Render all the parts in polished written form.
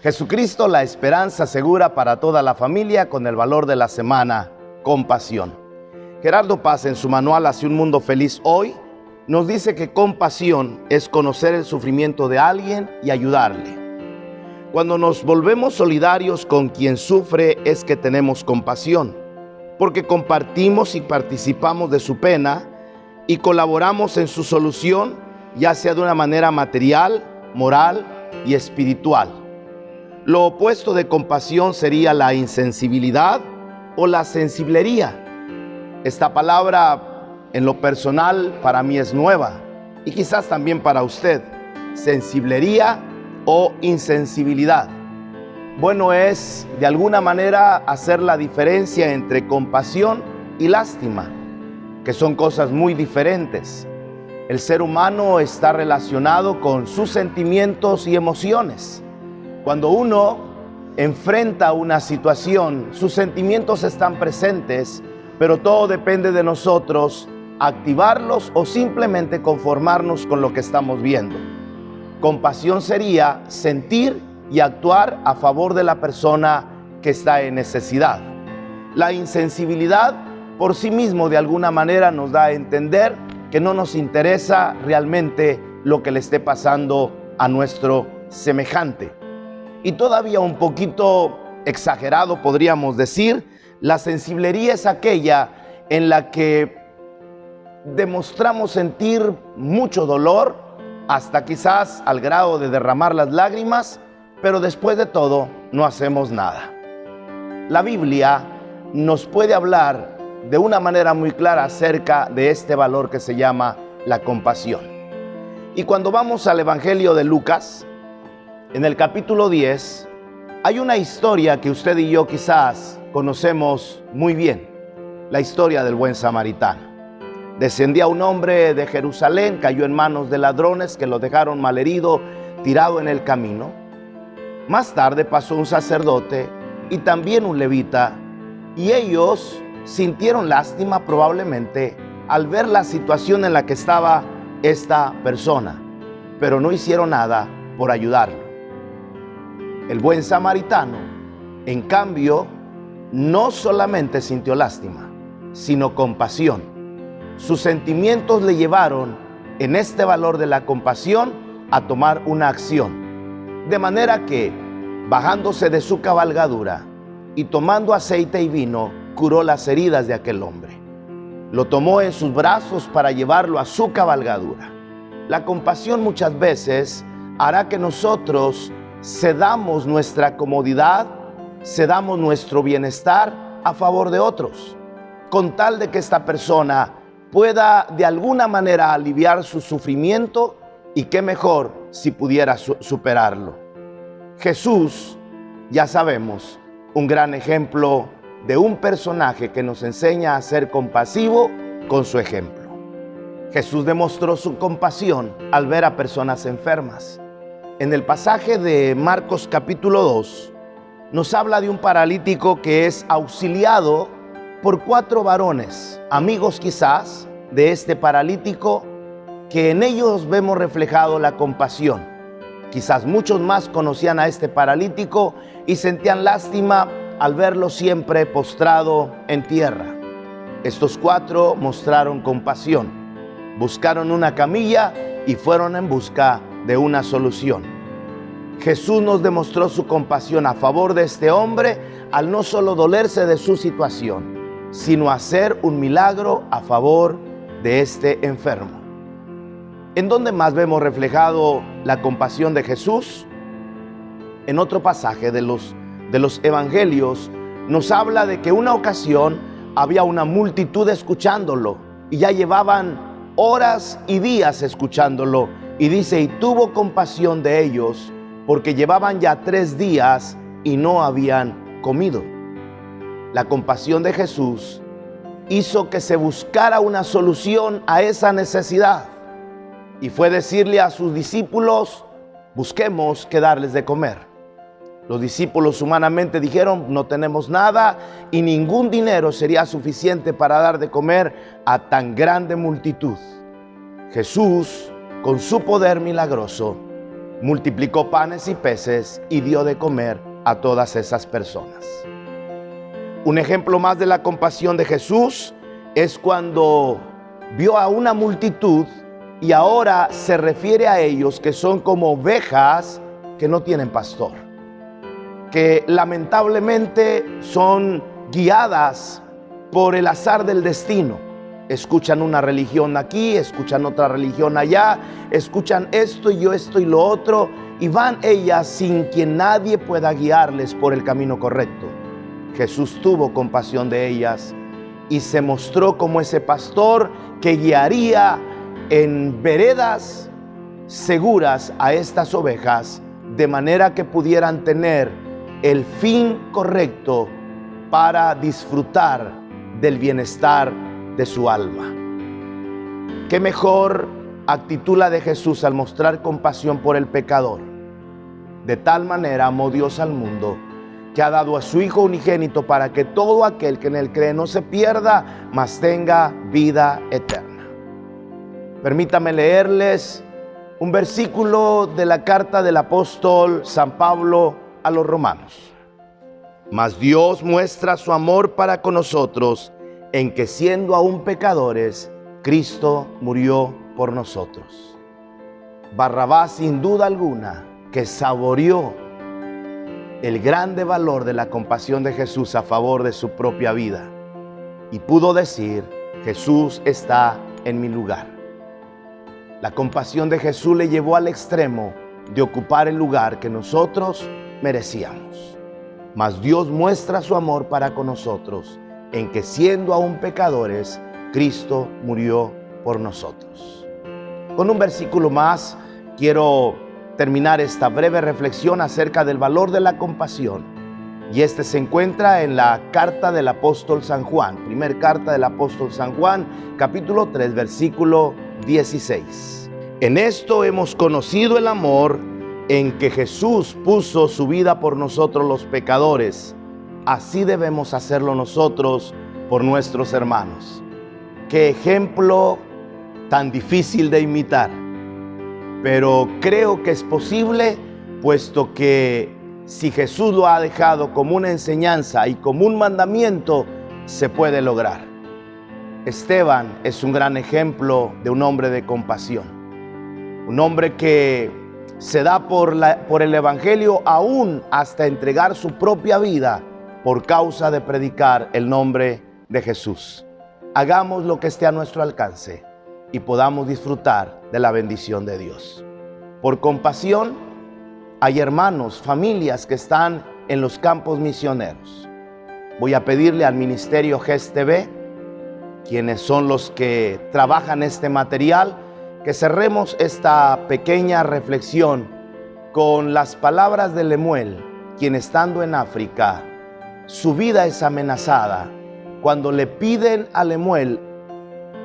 Jesucristo, la esperanza segura para toda la familia, con el valor de la semana, compasión. Gerardo Paz, en su manual Hacia un mundo feliz hoy, nos dice que compasión es conocer el sufrimiento de alguien y ayudarle. Cuando nos volvemos solidarios con quien sufre es que tenemos compasión, porque compartimos y participamos de su pena y colaboramos en su solución, ya sea de una manera material, moral y espiritual. Lo opuesto de compasión sería la insensibilidad o la sensiblería. Esta palabra, en lo personal, para mí es nueva y quizás también para usted. Sensiblería o insensibilidad. Bueno, es de alguna manera hacer la diferencia entre compasión y lástima, que son cosas muy diferentes. El ser humano está relacionado con sus sentimientos y emociones. Cuando uno enfrenta una situación, sus sentimientos están presentes, pero todo depende de nosotros activarlos o simplemente conformarnos con lo que estamos viendo. Compasión sería sentir y actuar a favor de la persona que está en necesidad. La insensibilidad por sí mismo de alguna manera nos da a entender que no nos interesa realmente lo que le esté pasando a nuestro semejante. Y todavía un poquito exagerado podríamos decir, la sensiblería es aquella en la que demostramos sentir mucho dolor, hasta quizás al grado de derramar las lágrimas, pero después de todo no hacemos nada. La Biblia nos puede hablar de una manera muy clara acerca de este valor que se llama la compasión. Y cuando vamos al Evangelio de Lucas, en el capítulo 10, hay una historia que usted y yo quizás conocemos muy bien, la historia del buen samaritano. Descendía un hombre de Jerusalén, cayó en manos de ladrones que lo dejaron malherido, tirado en el camino. Más tarde pasó un sacerdote y también un levita, y ellos sintieron lástima probablemente al ver la situación en la que estaba esta persona, pero no hicieron nada por ayudarlo. El buen samaritano, en cambio, no solamente sintió lástima, sino compasión. Sus sentimientos le llevaron, en este valor de la compasión, a tomar una acción. De manera que, bajándose de su cabalgadura y tomando aceite y vino, curó las heridas de aquel hombre. Lo tomó en sus brazos para llevarlo a su cabalgadura. La compasión muchas veces hará que nosotros cedamos nuestra comodidad, cedamos nuestro bienestar a favor de otros, con tal de que esta persona pueda de alguna manera aliviar su sufrimiento, y qué mejor si pudiera superarlo. Jesús, ya sabemos, un gran ejemplo de un personaje que nos enseña a ser compasivo con su ejemplo. Jesús demostró su compasión al ver a personas enfermas. En el pasaje de Marcos capítulo 2, nos habla de un paralítico que es auxiliado por 4 varones, amigos quizás de este paralítico, que en ellos vemos reflejado la compasión. Quizás muchos más conocían a este paralítico y sentían lástima al verlo siempre postrado en tierra. Estos 4 mostraron compasión, buscaron una camilla y fueron en busca de una solución. Jesús nos demostró su compasión a favor de este hombre al no solo dolerse de su situación, sino hacer un milagro a favor de este enfermo. ¿En dónde más vemos reflejado la compasión de Jesús? En otro pasaje de los evangelios nos habla de que una ocasión había una multitud escuchándolo y ya llevaban horas y días escuchándolo, y dice, y tuvo compasión de ellos porque llevaban ya 3 días y no habían comido. La compasión de Jesús hizo que se buscara una solución a esa necesidad, y fue decirle a sus discípulos, busquemos qué darles de comer. Los discípulos humanamente dijeron, no tenemos nada y ningún dinero sería suficiente para dar de comer a tan grande multitud. Jesús, con su poder milagroso, multiplicó panes y peces y dio de comer a todas esas personas. Un ejemplo más de la compasión de Jesús es cuando vio a una multitud y ahora se refiere a ellos que son como ovejas que no tienen pastor, que lamentablemente son guiadas por el azar del destino. Escuchan una religión aquí, escuchan otra religión allá, escuchan esto y lo otro, y van ellas sin que nadie pueda guiarles por el camino correcto. Jesús tuvo compasión de ellas y se mostró como ese pastor que guiaría en veredas seguras a estas ovejas, de manera que pudieran tener el fin correcto para disfrutar del bienestar de su alma. Qué mejor actitud la de Jesús al mostrar compasión por el pecador. De tal manera amó Dios al mundo, que ha dado a su Hijo unigénito para que todo aquel que en él cree no se pierda, mas tenga vida eterna. Permítame leerles un versículo de la carta del apóstol San Pablo a los romanos. Mas Dios muestra su amor para con nosotros, en que siendo aún pecadores, Cristo murió por nosotros. Barrabás, sin duda alguna, que saboreó el grande valor de la compasión de Jesús a favor de su propia vida, y pudo decir: Jesús está en mi lugar. La compasión de Jesús le llevó al extremo de ocupar el lugar que nosotros merecíamos. Mas Dios muestra su amor para con nosotros, en que siendo aún pecadores, Cristo murió por nosotros. Con un versículo más quiero terminar esta breve reflexión acerca del valor de la compasión. Y este se encuentra en la carta del apóstol San Juan, primer carta del apóstol San Juan, capítulo 3, versículo 16. En esto hemos conocido el amor, en que Jesús puso su vida por nosotros los pecadores. Así debemos hacerlo nosotros por nuestros hermanos. Qué ejemplo tan difícil de imitar, pero creo que es posible, puesto que si Jesús lo ha dejado como una enseñanza y como un mandamiento, se puede lograr. Esteban es un gran ejemplo de un hombre de compasión, un hombre que se da por el evangelio aún hasta entregar su propia vida por causa de predicar el nombre de Jesús. Hagamos lo que esté a nuestro alcance y podamos disfrutar de la bendición de Dios. Por compasión, hay hermanos, familias que están en los campos misioneros. Voy a pedirle al Ministerio GES TV, quienes son los que trabajan este material, que cerremos esta pequeña reflexión con las palabras de Lemuel, quien estando en África, su vida es amenazada, cuando le piden a Lemuel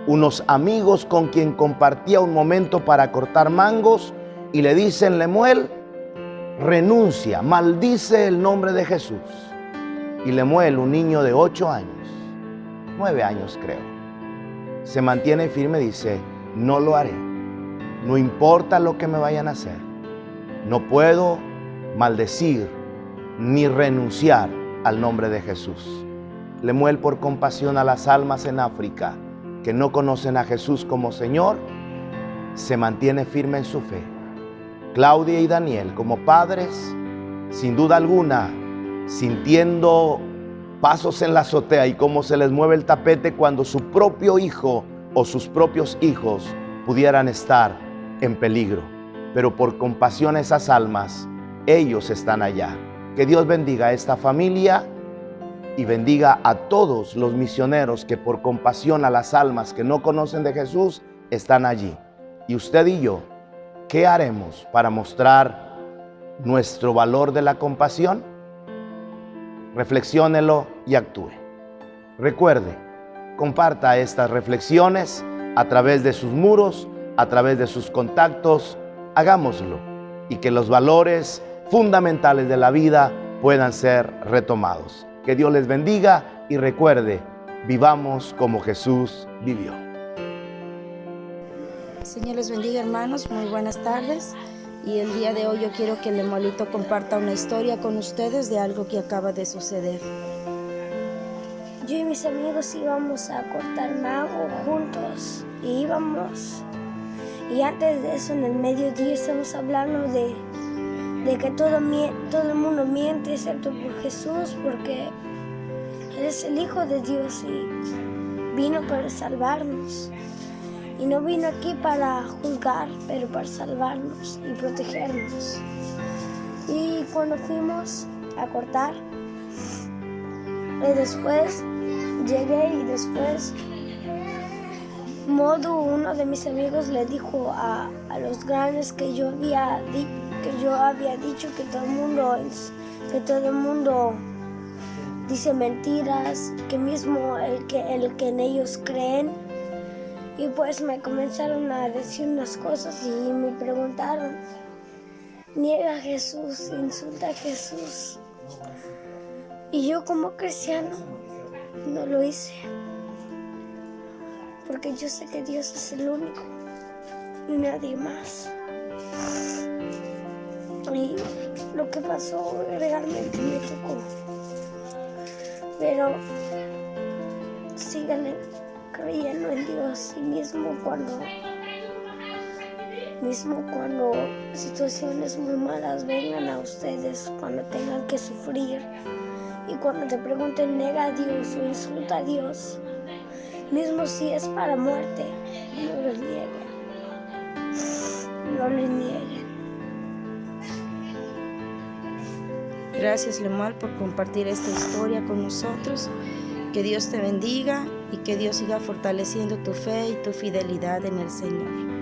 unos amigos con quien compartía un momento para cortar mangos, y le dicen: Lemuel, renuncia, maldice el nombre de Jesús. Y Lemuel, un niño de 8 años, 9 años creo, se mantiene firme y dice: no lo haré, no importa lo que me vayan a hacer, no puedo maldecir ni renunciar al nombre de Jesús. Lemuel, por compasión a las almas en África que no conocen a Jesús como Señor, se mantiene firme en su fe. Claudia y Daniel, como padres, sin duda alguna, sintiendo pasos en la azotea y cómo se les mueve el tapete cuando su propio hijo o sus propios hijos pudieran estar en peligro. Pero por compasión a esas almas, ellos están allá. Que Dios bendiga a esta familia y bendiga a todos los misioneros que por compasión a las almas que no conocen de Jesús están allí. Y usted y yo, ¿qué haremos para mostrar nuestro valor de la compasión? Reflexiónelo y actúe. Recuerde, comparta estas reflexiones a través de sus muros, a través de sus contactos. Hagámoslo y que los valores fundamentales de la vida puedan ser retomados. Que Dios les bendiga y recuerde, vivamos como Jesús vivió. Señor les bendiga, hermanos, muy buenas tardes. Y el día de hoy yo quiero que Lemuelito comparta una historia con ustedes de algo que acaba de suceder. Yo y mis amigos íbamos a cortar mango juntos y antes de eso en el mediodía estamos hablando de que todo el mundo miente excepto por Jesús, porque Él es el Hijo de Dios y vino para salvarnos. Y no vino aquí para juzgar, pero para salvarnos y protegernos. Y cuando fuimos a cortar, después llegué y después uno de mis amigos le dijo a los grandes que yo había dicho que todo el mundo dice mentiras, que mismo el que en ellos creen. Y pues me comenzaron a decir unas cosas y me preguntaron, niega a Jesús, insulta a Jesús. Y yo como cristiano no lo hice, porque yo sé que Dios es el único y nadie más. Y lo que pasó realmente me tocó, pero síganle creyendo en Dios, y mismo cuando situaciones muy malas vengan a ustedes, cuando tengan que sufrir y cuando te pregunten nega a Dios o insulta a Dios, mismo si es para muerte, no los nieguen, no les nieguen. Gracias, Lemuel, por compartir esta historia con nosotros. Que Dios te bendiga y que Dios siga fortaleciendo tu fe y tu fidelidad en el Señor.